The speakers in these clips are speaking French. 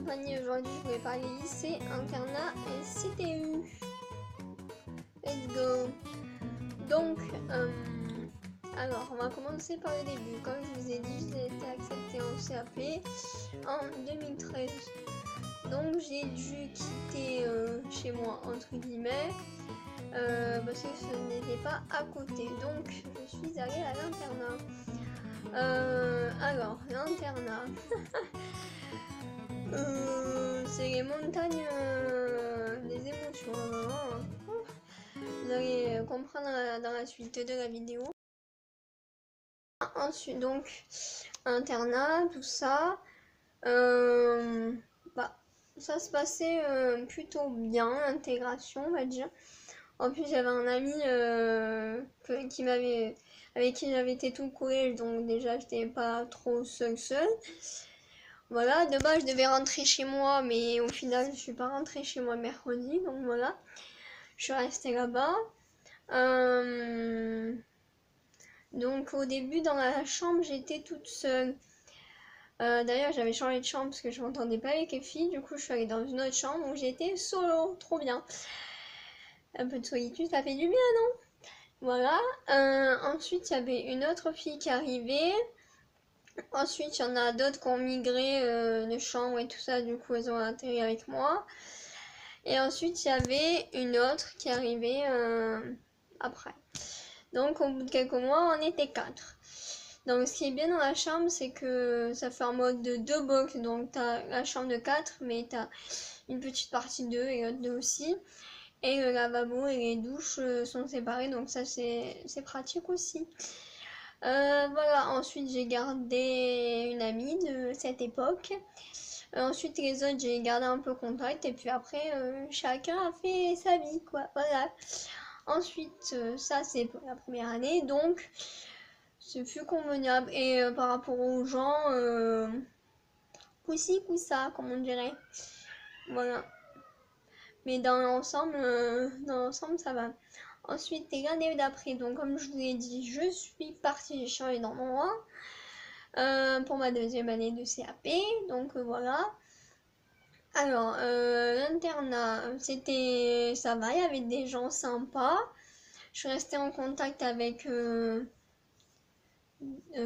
compagnie. Aujourd'hui, je voulais parler lycée, internat et CTU. Let's go. Donc, alors, on va commencer par le début. Comme je vous ai dit, j'ai été acceptée en CAP en 2013. Donc, j'ai dû quitter chez moi, entre guillemets, parce que ce n'était pas à côté. Donc, je suis allée à l'internat. Alors, l'internat, c'est les montagnes des émotions. Vous allez comprendre dans la suite de la vidéo. Ensuite, donc, internat, tout ça. Ça se passait plutôt bien, l'intégration, on va dire. En plus, j'avais un ami avec qui j'avais été tout le collège, donc déjà, j'étais pas trop seule. Voilà, de base, je devais rentrer chez moi, mais au final, je suis pas rentrée chez moi mercredi, donc voilà. Je suis restée là-bas. Donc, au début, dans la chambre, j'étais toute seule. D'ailleurs, j'avais changé de chambre parce que je m'entendais pas avec les filles. Du coup, je suis allée dans une autre chambre où j'étais solo. Trop bien. Un peu de solitude, ça fait du bien, non? Voilà. Ensuite, il y avait une autre fille qui arrivait. Ensuite, il y en a d'autres qui ont migré de chambre et tout ça. Du coup, elles ont atterri avec moi. Et ensuite, il y avait une autre qui arrivait après. Donc, au bout de quelques mois, on était 4. Donc, ce qui est bien dans la chambre, c'est que ça fait en mode de 2 box. Donc, t'as la chambre de 4, mais t'as une petite partie 2 et l'autre 2 aussi. Et le lavabo et les douches sont séparés, donc ça, c'est pratique aussi. Voilà, ensuite, j'ai gardé une amie de cette époque. Ensuite, les autres, j'ai gardé un peu contact. Et puis après, chacun a fait sa vie, quoi. Voilà. Ensuite, ça, c'est pour la première année. Donc, ce fut convenable. Et par rapport aux gens, coussi coussa, comme on dirait. Voilà. Mais dans l'ensemble, ça va. Ensuite, l'année d'après, donc comme je vous l'ai dit, je suis partie, j'ai changé d'endroit pour ma deuxième année de CAP. Donc voilà. Alors, l'internat, ça va, il y avait des gens sympas. Je suis restée en contact avec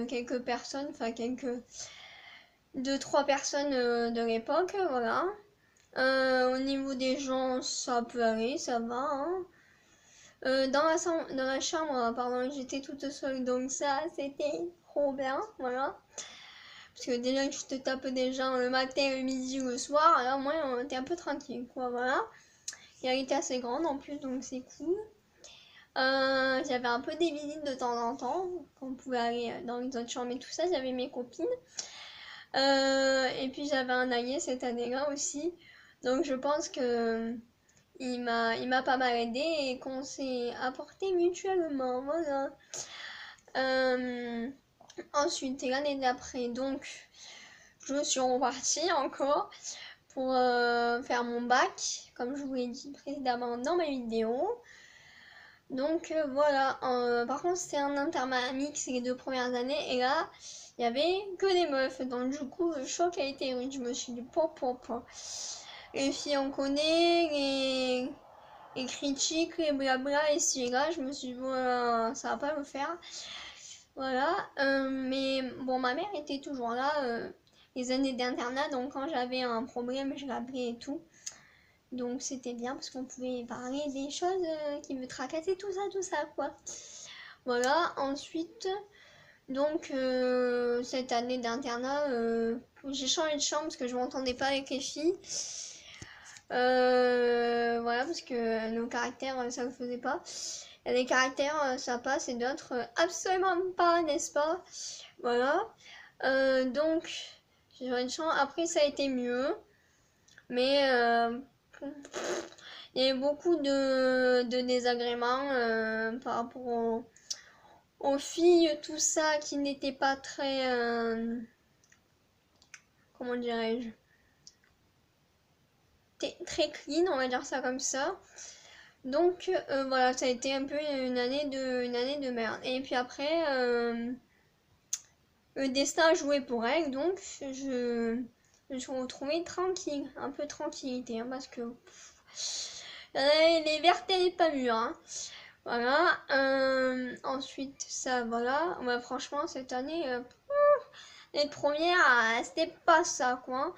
quelques personnes, enfin deux, trois personnes de l'époque, voilà. Au niveau des gens, ça peut aller, ça va, hein. Dans la chambre, pardon, j'étais toute seule, donc ça, c'était trop bien, voilà. Parce que déjà que je te tape des gens le matin, le midi, le soir, alors moi, on était un peu tranquille, quoi, voilà. Et elle était assez grande en plus, donc c'est cool. J'avais un peu des visites de temps en temps, quand on pouvait aller dans les autres chambres et tout ça, j'avais mes copines. Et puis j'avais un allié cette année-là aussi, donc je pense que il m'a pas mal aidé et qu'on s'est apporté mutuellement, voilà. Ensuite, l'année d'après, donc, je suis repartie encore pour faire mon bac, comme je vous l'ai dit précédemment dans ma vidéo. Donc voilà, par contre c'était un internat mix les 2 premières années et là il y avait que des meufs, donc du coup le choc a été rude. Je me suis dit les filles on connaît, les critiques, les blabla ici et là, je me suis dit voilà, ça va pas me faire. Voilà, mais bon, ma mère était toujours là les années d'internat, donc quand j'avais un problème je l'appelais et tout. Donc c'était bien parce qu'on pouvait parler des choses qui me tracassaient, tout ça, quoi. Voilà, ensuite, donc cette année d'internat, j'ai changé de chambre parce que je m'entendais pas avec les filles. Voilà, parce que nos caractères, ça ne faisait pas. Il y a des caractères, ça passe et d'autres, absolument pas, n'est-ce pas? Voilà. Donc, j'ai changé de chambre. Après, ça a été mieux. Mais il y avait beaucoup de désagréments par rapport aux filles, tout ça, qui n'était pas très, comment dirais-je, très clean, on va dire ça comme ça. Donc voilà, ça a été un peu une année de merde. Et puis après, le destin a joué pour elle, donc je me suis retrouvée tranquille, un peu tranquillité, hein, parce que les vertes, elle est pas mûre, hein. Voilà. Ensuite, ça, voilà. Ouais, franchement, cette année, les premières, c'était pas ça, quoi.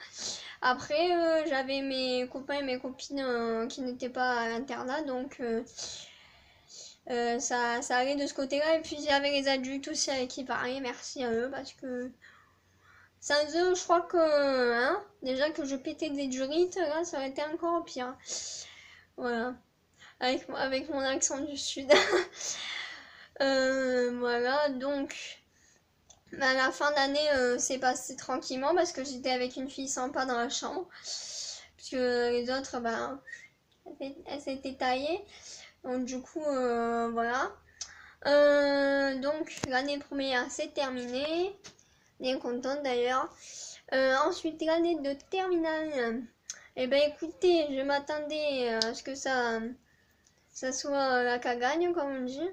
Après, j'avais mes copains et mes copines qui n'étaient pas à l'internat, donc ça allait de ce côté-là. Et puis, j'avais les adultes aussi avec qui parler, merci à eux, parce que sans eux, je crois que, hein, déjà que je pétais des durites, là, ça aurait été encore pire. Voilà. Avec mon accent du sud. Voilà, donc à la fin d'année, c'est passé tranquillement parce que j'étais avec une fille sympa dans la chambre. Puisque les autres, ben, elles s'étaient taillées. Donc du coup, voilà. Donc l'année première, c'est terminé. Bien contente d'ailleurs. Ensuite, l'année de terminale. Eh ben écoutez, je m'attendais à ce que ça soit la cagagne, comme on dit.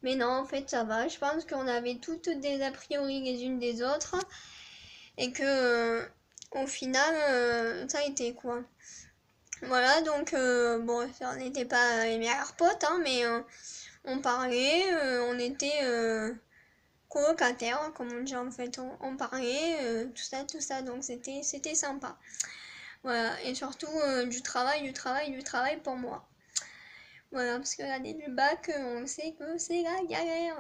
Mais non, en fait, ça va. Je pense qu'on avait toutes des a priori les unes des autres. Et que, au final, ça a été quoi. Voilà, donc, bon, on n'était pas les meilleurs potes, hein, mais on parlait, on était colocataires, hein, comme on dit en fait. On parlait, tout ça. Donc, c'était sympa. Voilà, et surtout du travail pour moi. Voilà, parce que l'année du bac, on sait que c'est la galère.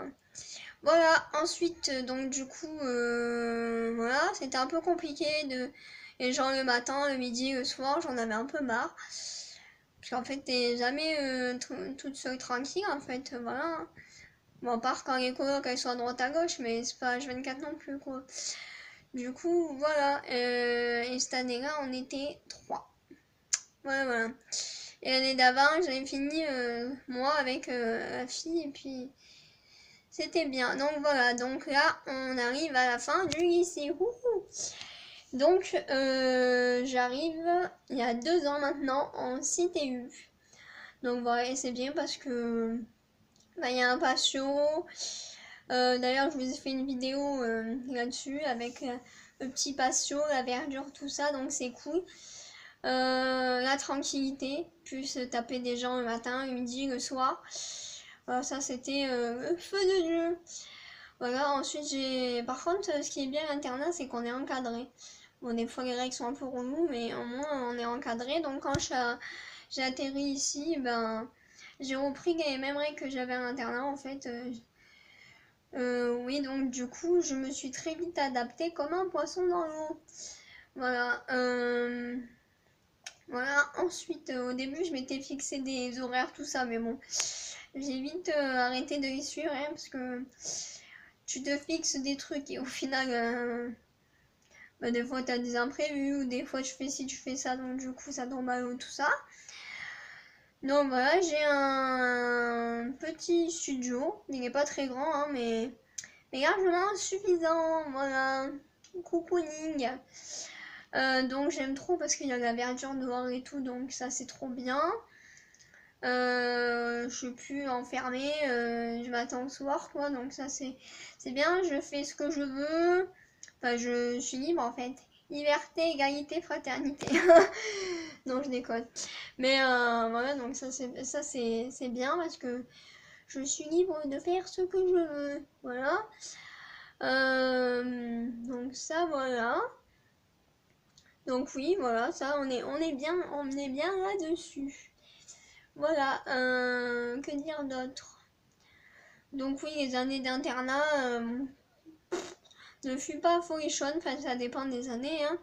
Voilà, ensuite, donc du coup, voilà, c'était un peu compliqué de... Et genre le matin, le midi, le soir, j'en avais un peu marre. Parce qu'en fait, t'es jamais toute seule tranquille, en fait, voilà. Bon, à part quand les colocs, elles sont à droite à gauche, mais c'est pas H24 non plus, quoi. Du coup, voilà, et cette année-là, on était 3. Voilà. Et l'année d'avant, j'avais fini moi avec la fille et puis c'était bien. Donc voilà, donc là on arrive à la fin du lycée. Wouhou. Donc j'arrive il y a 2 ans maintenant en CTU. Donc voilà, et c'est bien parce que bah, il y a un patio. D'ailleurs, je vous ai fait une vidéo là-dessus avec le petit patio, la verdure, tout ça, donc c'est cool. La tranquillité, plus taper des gens le matin, le midi, le soir. Voilà, ça c'était le feu de Dieu. Voilà, ensuite par contre, ce qui est bien à l'internat, c'est qu'on est encadré. Bon, des fois les règles sont un peu reloues, mais au moins on est encadré. Donc quand j'ai atterri ici, ben j'ai repris les mêmes règles que j'avais à l'internat en fait. Oui, donc du coup, je me suis très vite adaptée comme un poisson dans l'eau. Voilà. Voilà, ensuite au début je m'étais fixé des horaires, tout ça, mais bon, j'ai vite arrêté de les suivre, hein, parce que tu te fixes des trucs et au final, bah, des fois t'as des imprévus, ou des fois tu fais ci, tu fais ça, donc du coup ça tombe à l'eau, tout ça. Donc voilà, j'ai un petit studio, il n'est pas très grand, hein, mais largement suffisant, voilà, cocooning. Donc j'aime trop parce qu'il y a de la verdure dehors et tout, donc ça c'est trop bien. Je suis plus enfermée, je m'attends au soir quoi, donc ça c'est bien, je fais ce que je veux, enfin je suis libre en fait. Liberté, égalité, fraternité. Non, je déconne. Mais voilà, donc ça c'est bien parce que je suis libre de faire ce que je veux. Voilà. Donc ça voilà. Donc oui, voilà, ça on est bien là-dessus. Voilà, que dire d'autre? Donc oui, les années d'internat ne fut pas folichonne, enfin ça dépend des années, hein.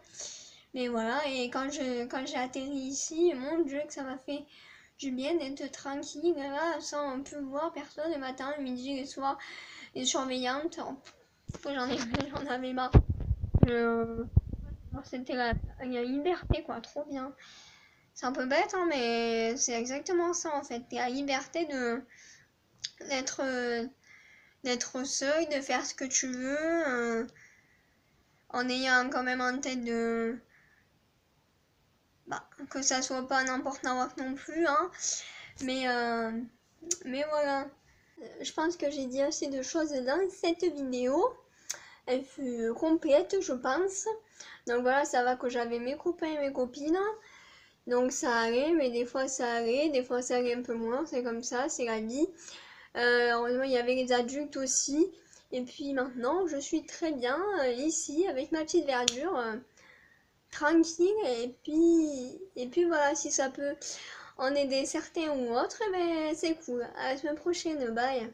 Mais voilà, et quand j'ai atterri ici, mon Dieu que ça m'a fait du bien d'être tranquille là, sans un peu voir personne le matin, le midi, le soir, les surveillantes. J'en avais marre. C'était la liberté quoi, trop bien. C'est un peu bête, hein, mais c'est exactement ça en fait. La liberté d'être d'être seul, de faire ce que tu veux, en ayant quand même en tête que ça soit pas n'importe quoi non plus, hein. Mais voilà. Je pense que j'ai dit assez de choses dans cette vidéo. elle fut complète, je pense. Donc voilà, ça va que j'avais mes copains et mes copines. Donc ça allait, mais des fois ça allait, des fois ça allait un peu moins, c'est comme ça, c'est la vie. Heureusement, il y avait les adultes aussi. Et puis maintenant, je suis très bien ici avec ma petite verdure, tranquille. Et puis voilà, si ça peut en aider certains ou autres, eh ben, c'est cool. À la semaine prochaine, bye.